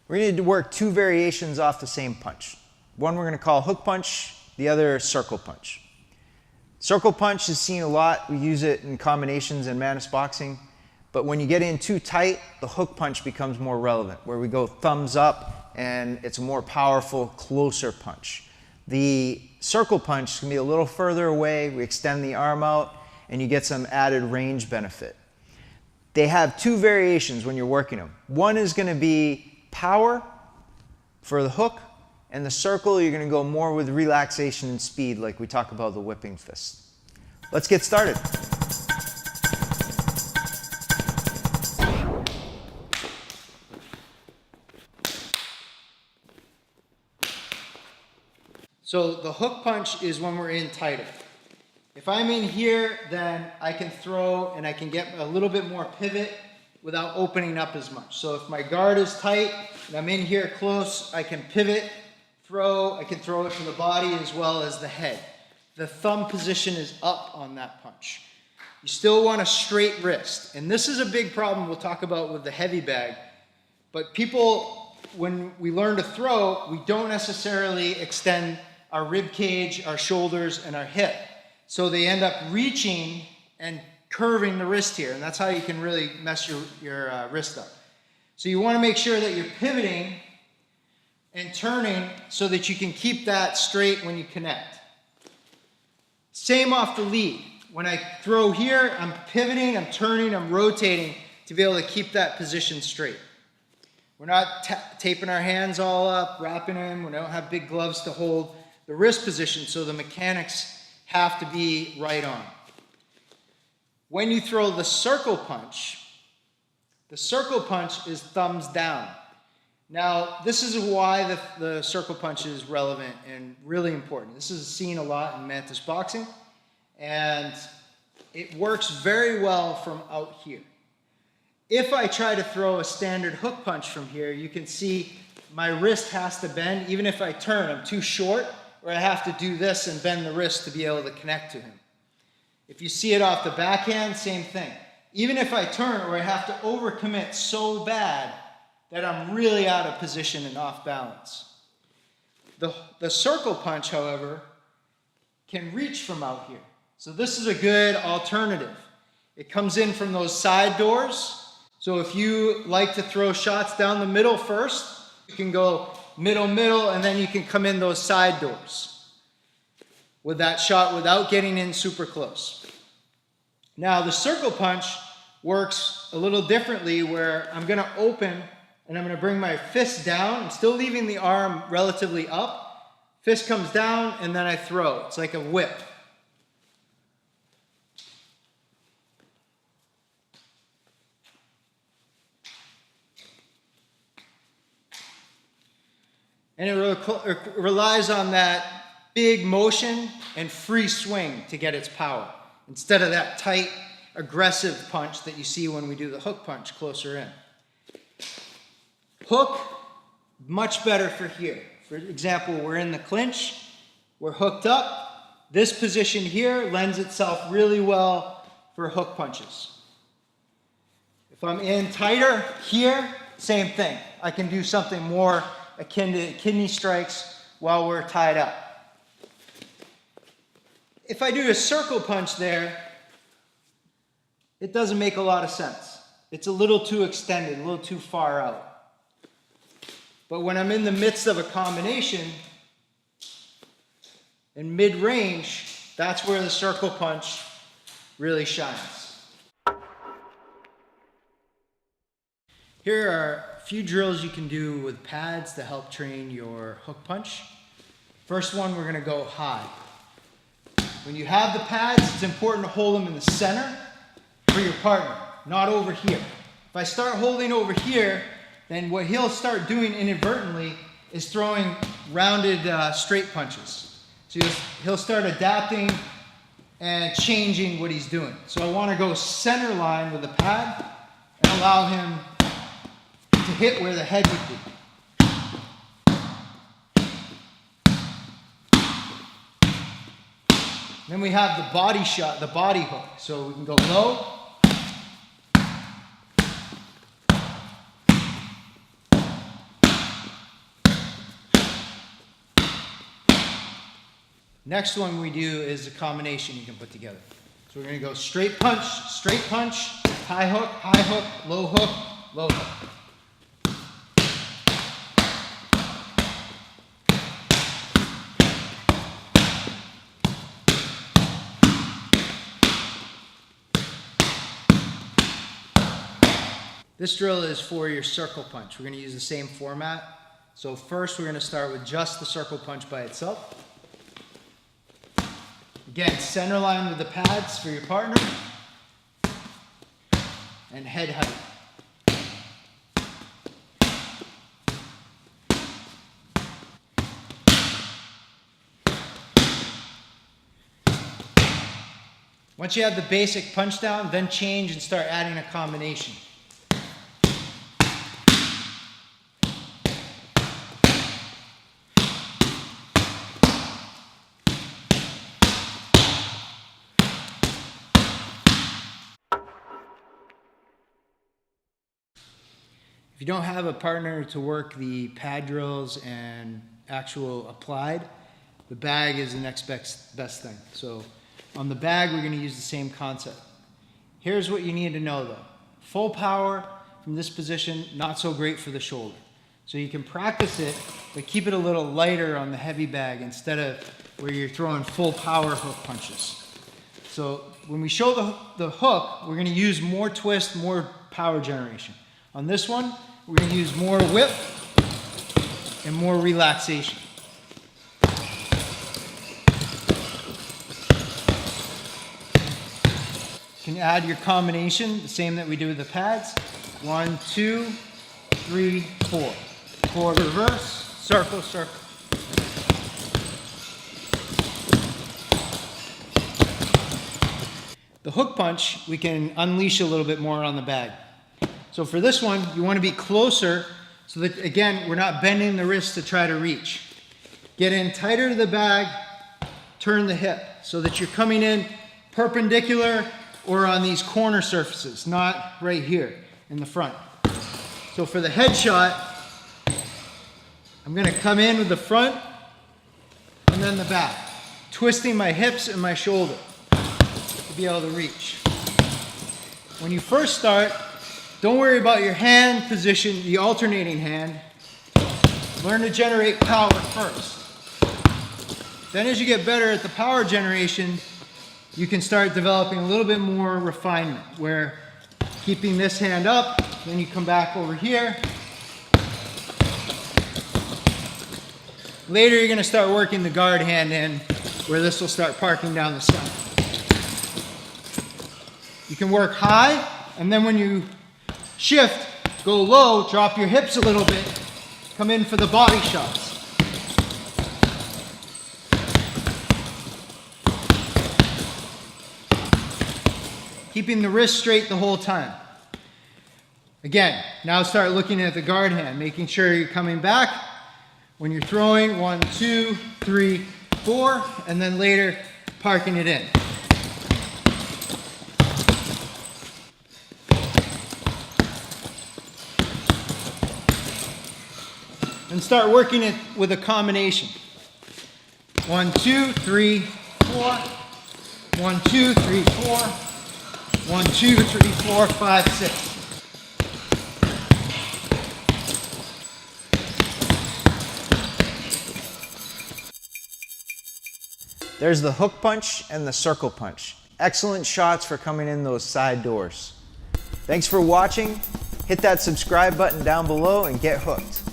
We're going to work two variations off the same punch. One we're going to call hook punch, the other circle punch. Circle punch is seen a lot. We use it in combinations in Manus boxing. But when you get in too tight, the hook punch becomes more relevant, where we go thumbs up and it's a more powerful, closer punch. The circle punch can be a little further away. We extend the arm out and you get some added range benefit. They have two variations when you're working them. One is going to be power for the hook, and the circle you're going to go more with relaxation and speed, like we talk about the whipping fist. Let's get started. So the hook punch is when we're in tighter. If I'm in here, then I can throw and I can get a little bit more pivot without opening up as much. So if my guard is tight and I'm in here close, I can pivot, throw, I can throw it to the body as well as the head. The thumb position is up on that punch. You still want a straight wrist. And this is a big problem we'll talk about with the heavy bag. But people, when we learn to throw, we don't necessarily extend our rib cage, our shoulders, and our hip. So they end up reaching and curving the wrist here, and that's how you can really mess your wrist up. So you want to make sure that you're pivoting and turning so that you can keep that straight when you connect. Same off the lead. When I throw here, I'm pivoting, I'm turning, I'm rotating to be able to keep that position straight. We're not taping our hands all up, wrapping them. We don't have big gloves to hold the wrist position, so the mechanics have to be right on. When you throw the circle punch is thumbs down. Now, this is why the circle punch is relevant and really important. This is seen a lot in Mantis boxing, and it works very well from out here. If I try to throw a standard hook punch from here, you can see my wrist has to bend. Even if I turn, I'm too short, or I have to do this and bend the wrist to be able to connect to him. If you see it off the backhand, same thing. Even if I turn, or I have to overcommit so bad that I'm really out of position and off balance. The circle punch, however, can reach from out here. So this is a good alternative. It comes in from those side doors. So if you like to throw shots down the middle first, you can go middle, middle, and then you can come in those side doors with that shot without getting in super close. Now the circle punch works a little differently, where I'm gonna open and I'm gonna bring my fist down. I'm still leaving the arm relatively up. Fist comes down and then I throw. It's like a whip. And it relies on that big motion and free swing to get its power, instead of that tight, aggressive punch that you see when we do the hook punch closer in. Hook, much better for here. For example, we're in the clinch, we're hooked up. This position here lends itself really well for hook punches. If I'm in tighter here, same thing. I can do something more akin to kidney strikes while we're tied up. If I do a circle punch there, it doesn't make a lot of sense. It's a little too extended, a little too far out. But when I'm in the midst of a combination, in mid-range, that's where the circle punch really shines. Here are a few drills you can do with pads to help train your hook punch. First one, we're gonna go high. When you have the pads, it's important to hold them in the center for your partner, not over here. If I start holding over here, then what he'll start doing inadvertently is throwing rounded straight punches. So he'll start adapting and changing what he's doing. So I want to go center line with the pad and allow him to hit where the head would be. Then we have the body shot, the body hook. So we can go low. Next one we do is a combination you can put together. So we're going to go straight punch, high hook, low hook, low hook. This drill is for your circle punch. We're going to use the same format. So first we're going to start with just the circle punch by itself. Again, center line with the pads for your partner. And head height. Once you have the basic punch down, then change and start adding a combination. If you don't have a partner to work the pad drills and actual applied, the bag is the next best thing. So on the bag, we're going to use the same concept. Here's what you need to know though. Full power from this position, not so great for the shoulder. So you can practice it, but keep it a little lighter on the heavy bag instead of where you're throwing full power hook punches. So when we show the hook, we're going to use more twist, more power generation. On this one, we're going to use more whip and more relaxation. You can add your combination, the same that we do with the pads. 1, 2, 3, 4. Forward, reverse, circle, circle. The hook punch, we can unleash a little bit more on the bag. So for this one, you want to be closer so that, again, we're not bending the wrist to try to reach. Get in tighter to the bag, turn the hip so that you're coming in perpendicular or on these corner surfaces, not right here in the front. So for the head shot, I'm going to come in with the front and then the back, twisting my hips and my shoulder to be able to reach. When you first start, don't worry about your hand position, the alternating hand. Learn to generate power first. Then as you get better at the power generation, you can start developing a little bit more refinement, where keeping this hand up, then you come back over here. Later you're going to start working the guard hand in, where this will start parking down the side. You can work high, and then when you shift, go low, drop your hips a little bit, come in for the body shots. Keeping the wrist straight the whole time. Again, now start looking at the guard hand, making sure you're coming back. When you're throwing, 1, 2, 3, 4, and then later parking it in. And start working it with a combination. 1, 2, 3, 4. 1, 2, 3, 4. 1, 2, 3, 4, 5, 6. There's the hook punch and the circle punch. Excellent shots for coming in those side doors. Thanks for watching. Hit that subscribe button down below and get hooked.